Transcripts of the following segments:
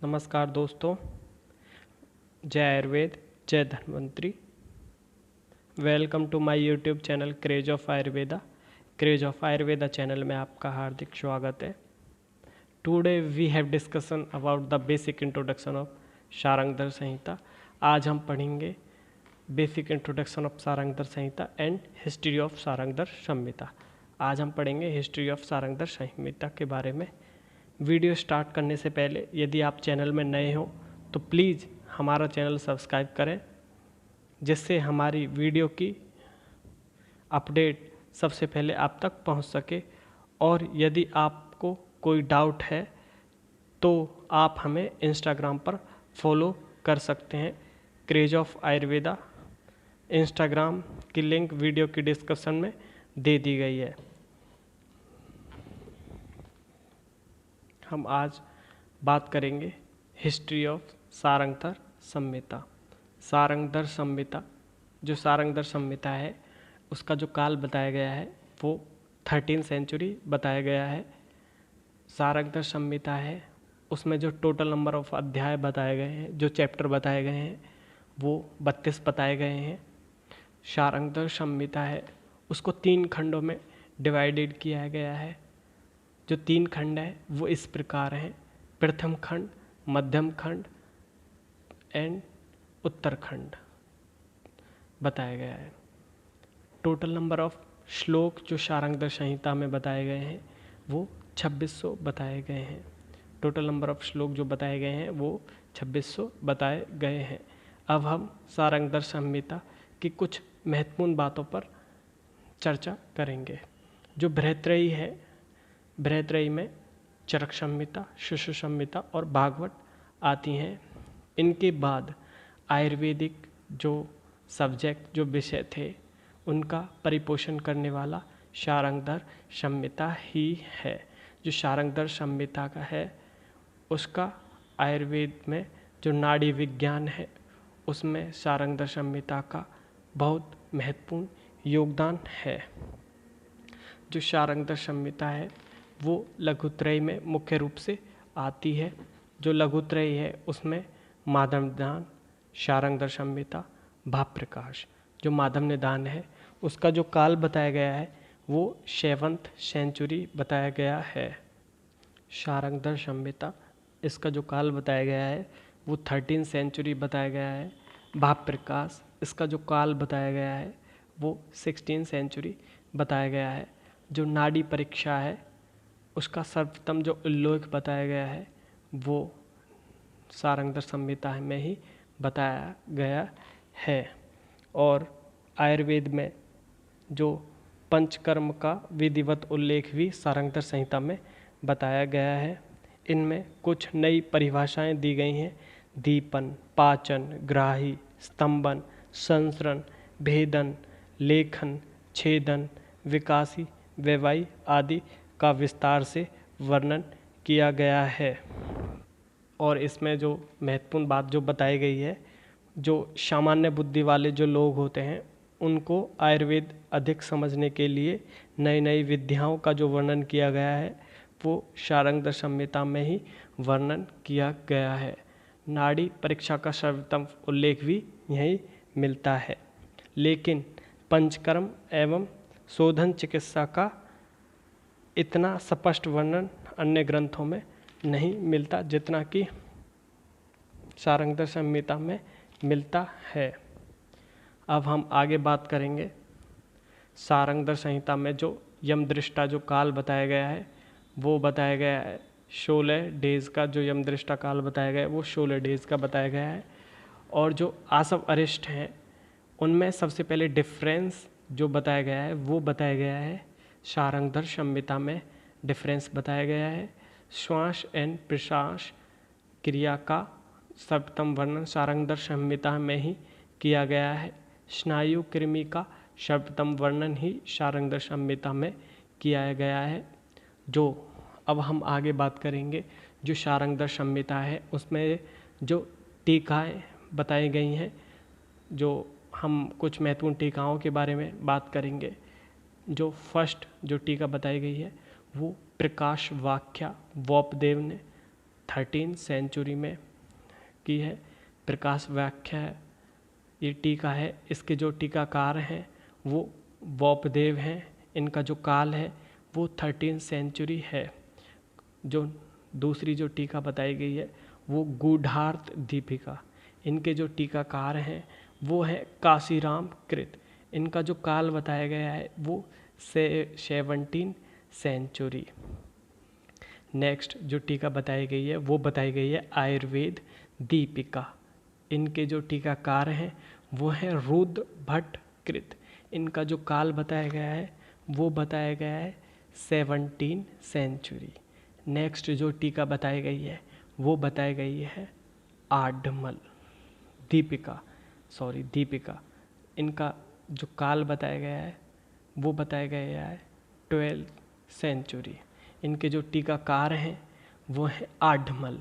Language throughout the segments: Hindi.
नमस्कार दोस्तों, जय आयुर्वेद, जय Dhanvantari. Welcome to my YouTube channel craze of Ayurveda. Craze of Ayurveda channel में आपका हार्दिक स्वागत है। Today we have discussion about the basic introduction of Sharangdhar Samhita. आज हम पढ़ेंगे basic introduction of Sharangdhar Samhita and history of Sharangdhar Samhita. आज हम पढ़ेंगे हिस्ट्री ऑफ शारंगधर संहिता के बारे में। वीडियो स्टार्ट करने से पहले यदि आप चैनल में नए हो तो प्लीज़ हमारा चैनल सब्सक्राइब करें, जिससे हमारी वीडियो की अपडेट सबसे पहले आप तक पहुंच सके। और यदि आपको कोई डाउट है तो आप हमें इंस्टाग्राम पर फॉलो कर सकते हैं, क्रेज ऑफ आयुर्वेदा। इंस्टाग्राम की लिंक वीडियो की डिस्क्रिप्शन में दे दी गई है। हम आज बात करेंगे हिस्ट्री ऑफ शारंगधर संहिता। शारंगधर संहिता, जो शारंगधर संहिता है उसका जो काल बताया गया है वो 13वीं सेंचुरी बताया गया है। शारंगधर संहिता है उसमें जो टोटल नंबर ऑफ अध्याय बताए गए हैं, जो चैप्टर बताए गए हैं वो 32 बताए गए हैं। शारंगधर संहिता है उसको 3 खंडों में डिवाइडेड किया गया है। जो 3 खंड है वो इस प्रकार हैं: प्रथम खंड, मध्यम खंड एंड उत्तरखंड बताया गया है। टोटल नंबर ऑफ श्लोक जो शारंगधर संहिता में बताए गए हैं वो 2600 बताए गए हैं। टोटल नंबर ऑफ श्लोक जो बताए गए हैं वो 2600 बताए गए हैं। अब हम शारंगधर संहिता की कुछ महत्वपूर्ण बातों पर चर्चा करेंगे। जो बृहत्त्रयी है, बृहत्त्रयी में चरक संहिता, शिशु संहिता और भागवत आती हैं। इनके बाद आयुर्वेदिक जो सब्जेक्ट, जो विषय थे, उनका परिपोषण करने वाला शारंगधर संहिता ही है। जो शारंगधर संहिता का है उसका आयुर्वेद में जो नाड़ी विज्ञान है उसमें शारंगधर संहिता का बहुत महत्वपूर्ण योगदान है। जो शारंगधर संहिता है वो लघुत्रयी में मुख्य रूप से आती है। जो लघुत्रयी है उसमें माधव निदान, शारंगधर संहिता, भाव प्रकाश। जो माधव निदान है उसका जो काल बताया गया है वो 7वीं सेंचुरी बताया गया है। शारंगधर संहिता इसका जो काल बताया गया है वो 13वीं सेंचुरी बताया गया है। भाव प्रकाश इसका जो काल बताया गया है वो 16वीं सेंचुरी बताया गया है। जो नाड़ी परीक्षा है उसका सर्वप्रथम जो उल्लेख बताया गया है वो शारंगधर संहिता में ही बताया गया है। और आयुर्वेद में जो पंचकर्म का विधिवत उल्लेख भी शारंगधर संहिता में बताया गया है। इनमें कुछ नई परिभाषाएं दी गई हैं: दीपन, पाचन, ग्राही, स्तंभन, संसरण, भेदन, लेखन, छेदन, विकासी, वैवाही आदि का विस्तार से वर्णन किया गया है। और इसमें जो महत्वपूर्ण बात जो बताई गई है, जो सामान्य बुद्धि वाले जो लोग होते हैं उनको आयुर्वेद अधिक समझने के लिए नई नई विद्याओं का जो वर्णन किया गया है वो शारंगधर संहिता में ही वर्णन किया गया है। नाड़ी परीक्षा का सर्वप्रथम उल्लेख भी यहीं मिलता है, लेकिन पंचकर्म एवं शोधन चिकित्सा का इतना स्पष्ट वर्णन अन्य ग्रंथों में नहीं मिलता जितना कि शारंगधर संहिता में मिलता है। अब हम आगे बात करेंगे शारंगधर संहिता में जो यमदृष्टा जो काल बताया गया है वो बताया गया है 16 डेज का। जो यमदृष्टा काल बताया गया है वो 16 डेज का बताया गया है। और जो आसव अरिष्ट हैं उनमें सबसे पहले डिफरेंस जो बताया गया है वो बताया गया है शारंगधर संहिता में। डिफरेंस बताया गया है। श्वास एंड प्रश्वास क्रिया का सर्वप्रथम वर्णन शारंगधर संहिता में ही किया गया है। स्नायु कृमि का सर्वप्रथम वर्णन ही शारंगधर संहिता में किया गया है। जो अब हम आगे बात करेंगे जो शारंगधर संहिता है उसमें जो टीकाएँ बताई गई हैं, जो हम कुछ महत्वपूर्ण टीकाओं के बारे में बात करेंगे। जो फर्स्ट जो टीका बताई गई है वो प्रकाश वाक्या वोपदेव ने 13 सेंचुरी में की है। प्रकाश व्याख्या है, ये टीका है, इसके जो टीकाकार हैं वो बोपदेव हैं। इनका जो काल है वो 13 सेंचुरी है। जो दूसरी जो टीका बताई गई है वो गूढ़ार्थ दीपिका। इनके जो टीकाकार हैं वो है काशीराम कृत। इनका जो काल बताया गया है वो 17 सेंचुरी। नेक्स्ट जो टीका बताई गई है वो बताई गई है आयुर्वेद दीपिका। इनके जो टीकाकार हैं वो है रुद्र भट्ट कृत। इनका जो काल बताया गया है वो बताया गया है 17 सेंचुरी। नेक्स्ट जो टीका बताई गई है वो बताई गई है आडमल दीपिका। इनका जो काल बताया गया है वो बताया गया है 12 सेंचुरी। इनके जो टीकाकार हैं वो है आडमल।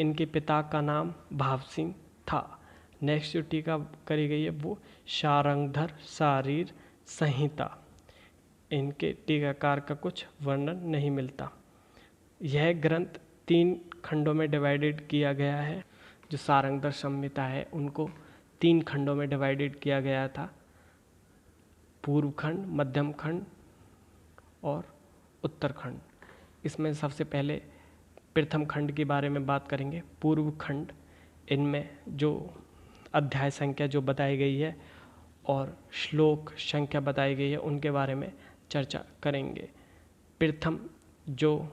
इनके पिता का नाम भाव सिंह था। नेक्स्ट जो टीका करी गई है वो शारंगधर शारीर संहिता। इनके टीकाकार का कुछ वर्णन नहीं मिलता। यह ग्रंथ 3 खंडों में डिवाइडेड किया गया है। जो सारंगधर संहिता है उनको 3 खंडों में डिवाइडेड किया गया था, पूर्व खंड, मध्यम खंड और उत्तरखंड। इसमें सबसे पहले प्रथम खंड के बारे में बात करेंगे, पूर्व खंड। इनमें जो अध्याय संख्या जो बताई गई है और श्लोक संख्या बताई गई है उनके बारे में चर्चा करेंगे। प्रथम जो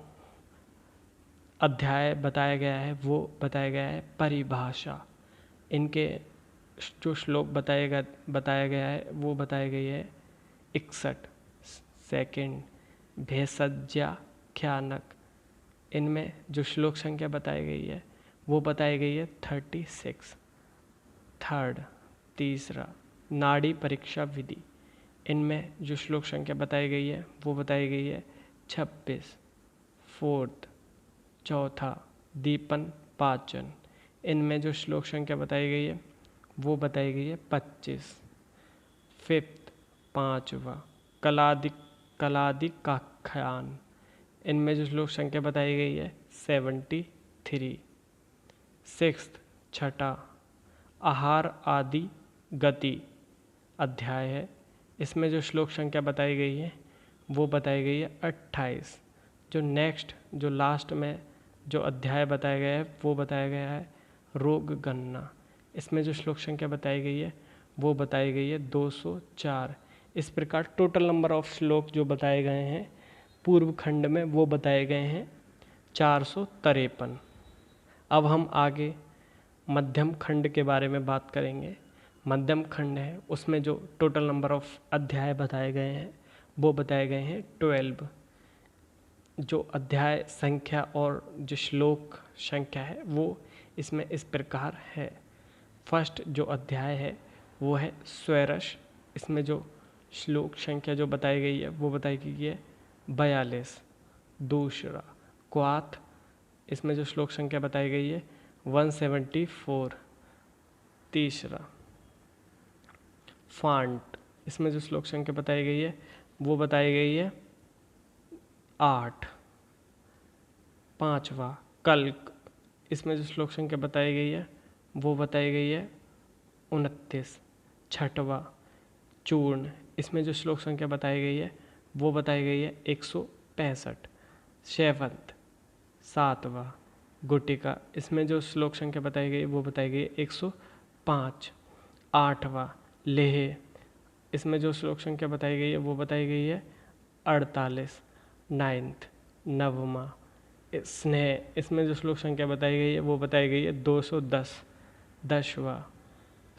अध्याय बताया गया है वो बताया गया है परिभाषा। इनके जो श्लोक बताया गया है वो बताया गई है 61। सेकंड भेषज्याख्यानक। इनमें जो श्लोक संख्या बताई गई है वो बताई गई है 36। थर्ड तीसरा नाड़ी परीक्षा विधि। इनमें जो श्लोक संख्या बताई गई है वो बताई गई है 26। फोर्थ चौथा दीपन पाचन। इनमें जो श्लोक संख्या बताई गई है वो बताई गई है 25। फिफ्थ पांचवा कलादिकाख्यान। इनमें जो श्लोक संख्या बताई गई है 73। सिक्स्थ छठा आहार आदि गति अध्याय है। इसमें जो श्लोक संख्या बताई गई है वो बताई गई है 28। जो नेक्स्ट जो लास्ट में जो अध्याय बताया गया है वो बताया गया है रोग गणना। इसमें जो श्लोक संख्या बताई गई है वो बताई गई है 204। इस प्रकार टोटल नंबर ऑफ श्लोक जो बताए गए हैं पूर्व खंड में वो बताए गए हैं 453। अब हम आगे मध्यम खंड के बारे में बात करेंगे। मध्यम खंड है उसमें जो टोटल नंबर ऑफ अध्याय बताए गए हैं वो बताए गए हैं 12। जो अध्याय संख्या और जो श्लोक संख्या है वो इसमें इस प्रकार है। फर्स्ट जो अध्याय है वो है स्वरस। इसमें जो श्लोक संख्या जो बताई गई है वो बताई गई है 42। दूसरा क्वाथ। इसमें जो श्लोक संख्या बताई गई है 174। तीसरा फांट। इसमें जो श्लोक संख्या बताई गई है वो बताई गई है 8। पांचवा कल्क। इसमें जो श्लोक संख्या बताई गई है वो बताई गई है 29। छठवा चूर्ण। इसमें जो श्लोक संख्या बताई गई है वो बताई गई है 165। सेवंथ सातवां गुटिका। इसमें जो श्लोक संख्या बताई गई वो बताई गई है 105। आठवां लेह। इसमें जो श्लोक संख्या बताई गई है वो बताई गई है 48। नाइन्थ नवमा स्नेह। इसमें जो श्लोक संख्या बताई गई है वो बताई गई है 210। दसवां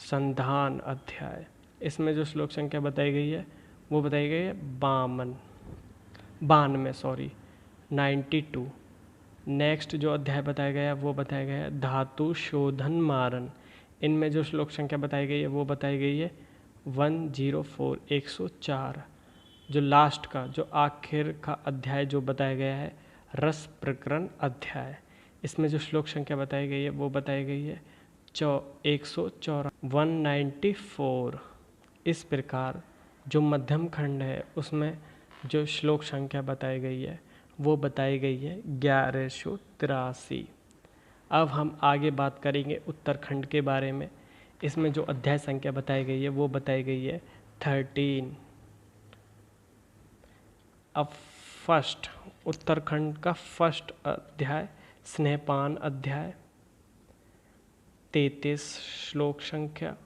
संधान अध्याय। इसमें जो श्लोक संख्या बताई गई है वो बताई गई है 92। नेक्स्ट जो अध्याय बताया गया है वो बताया गया है धातु शोधन मारन। इनमें जो श्लोक संख्या बताई गई है वो बताई गई है 104 104। जो लास्ट का जो आखिर का अध्याय जो बताया गया है रस प्रकरण अध्याय। इसमें जो श्लोक संख्या बताई गई है वो बताई गई है 194। इस प्रकार जो मध्यम खंड है उसमें जो श्लोक संख्या बताई गई है वो बताई गई है 1183। अब हम आगे बात करेंगे उत्तराखंड के बारे में। इसमें जो अध्याय संख्या बताई गई है वो बताई गई है 13। अब फर्स्ट उत्तराखंड का फर्स्ट अध्याय स्नेहपान अध्याय 33 श्लोक संख्या।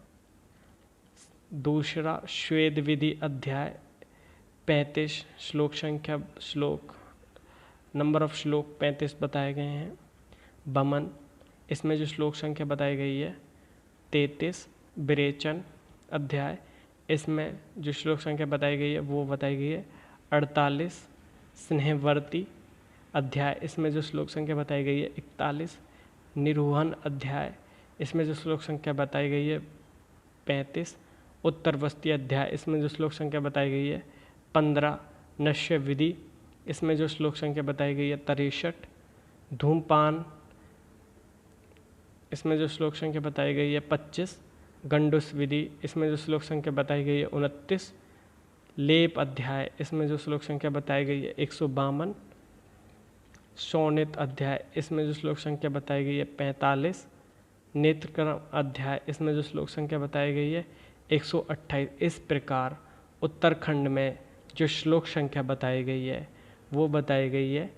दूसरा श्वेत विधि अध्याय 35 श्लोक संख्या। नंबर ऑफ श्लोक 35 बताए गए हैं। बमन, इसमें जो श्लोक संख्या बताई गई है 33। विरेचन अध्याय, इसमें जो श्लोक संख्या बताई गई है वो बताई गई है 48। स्नेहवर्ती अध्याय, इसमें जो श्लोक संख्या बताई गई है 41। निरूहण अध्याय, इसमें जो श्लोक संख्या बताई गई है 35। उत्तरवस्ती अध्याय, इसमें जो श्लोक संख्या बताई गई है 15। नश्य विधि, इसमें जो श्लोक संख्या बताई गई है 63। धूमपान, इसमें जो श्लोक संख्या बताई गई है 25। गंडुस विधि, इसमें जो श्लोक संख्या बताई गई है 29। लेप अध्याय, इसमें जो श्लोक संख्या बताई गई है 152। शोणित अध्याय, इसमें जो श्लोक संख्या बताई गई है 45। नेत्रक्रम अध्याय, इसमें जो श्लोक संख्या बताई गई है 128। इस प्रकार उत्तराखंड में जो श्लोक संख्या बताई गई है वो बताई गई है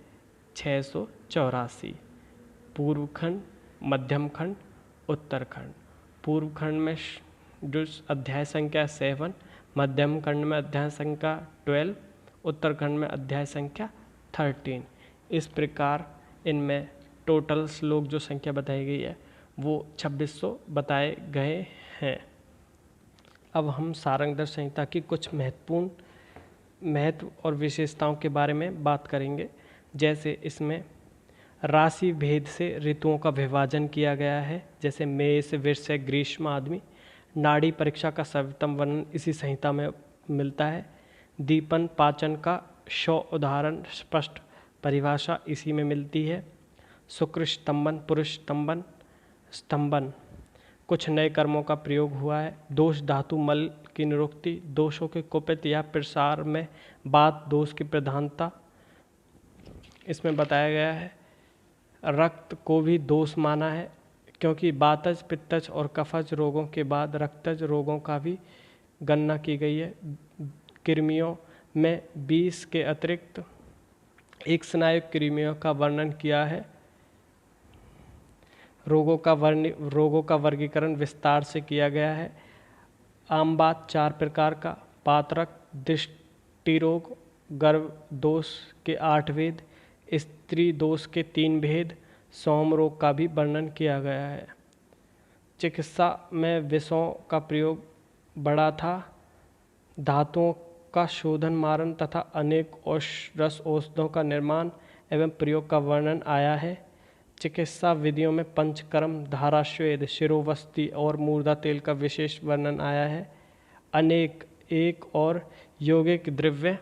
684। पूर्व खंड, मध्यम खंड, उत्तरखंड। पूर्व खंड में जो अध्याय संख्या 7, मध्यम खंड में अध्याय संख्या 12, उत्तरखंड में अध्याय संख्या 13। इस प्रकार इनमें टोटल श्लोक जो संख्या बताई गई है वो 2600 बताए गए हैं। अब हम सारंगधर संहिता की कुछ महत्व और विशेषताओं के बारे में बात करेंगे। जैसे इसमें राशि भेद से ऋतुओं का विभाजन किया गया है, जैसे मेष, वृश्चिक, ग्रीष्म आदि। नाड़ी परीक्षा का सर्वोत्तम वर्णन इसी संहिता में मिलता है। दीपन पाचन का 100 उदाहरण स्पष्ट परिभाषा इसी में मिलती है। शुक्र स्तंभन, पुरुष स्तंभन कुछ नए कर्मों का प्रयोग हुआ है। दोष धातु मल की निरुक्ति, दोषों के कुपित या प्रसार में बात दोष की प्रधानता इसमें बताया गया है। रक्त को भी दोष माना है, क्योंकि वातज, पित्तज और कफज रोगों के बाद रक्तज रोगों का भी गणना की गई है। कृमियों में 20 के अतिरिक्त एक स्नायु कृमियों का वर्णन किया है। रोगों का वर्गीकरण विस्तार से किया गया है। आम बात 4 प्रकार का: पात्रक, दृष्टि रोग, गर्भ दोष के 8 भेद, स्त्री दोष के 3 भेद, सौम रोग का भी वर्णन किया गया है। चिकित्सा में विषों का प्रयोग बढ़ा था। धातुओं का शोधन, मारन तथा अनेक रस औषधों का निर्माण एवं प्रयोग का वर्णन आया है। चिकित्सा विधियों में पंचकर्म, धाराश्वेद, शिरोवस्ती और मूर्धा तेल का विशेष वर्णन आया है। अनेक एक और यौगिक द्रव्य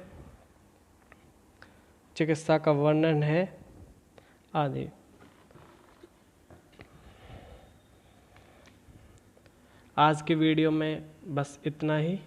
चिकित्सा का वर्णन है आदि। आज के वीडियो में बस इतना ही।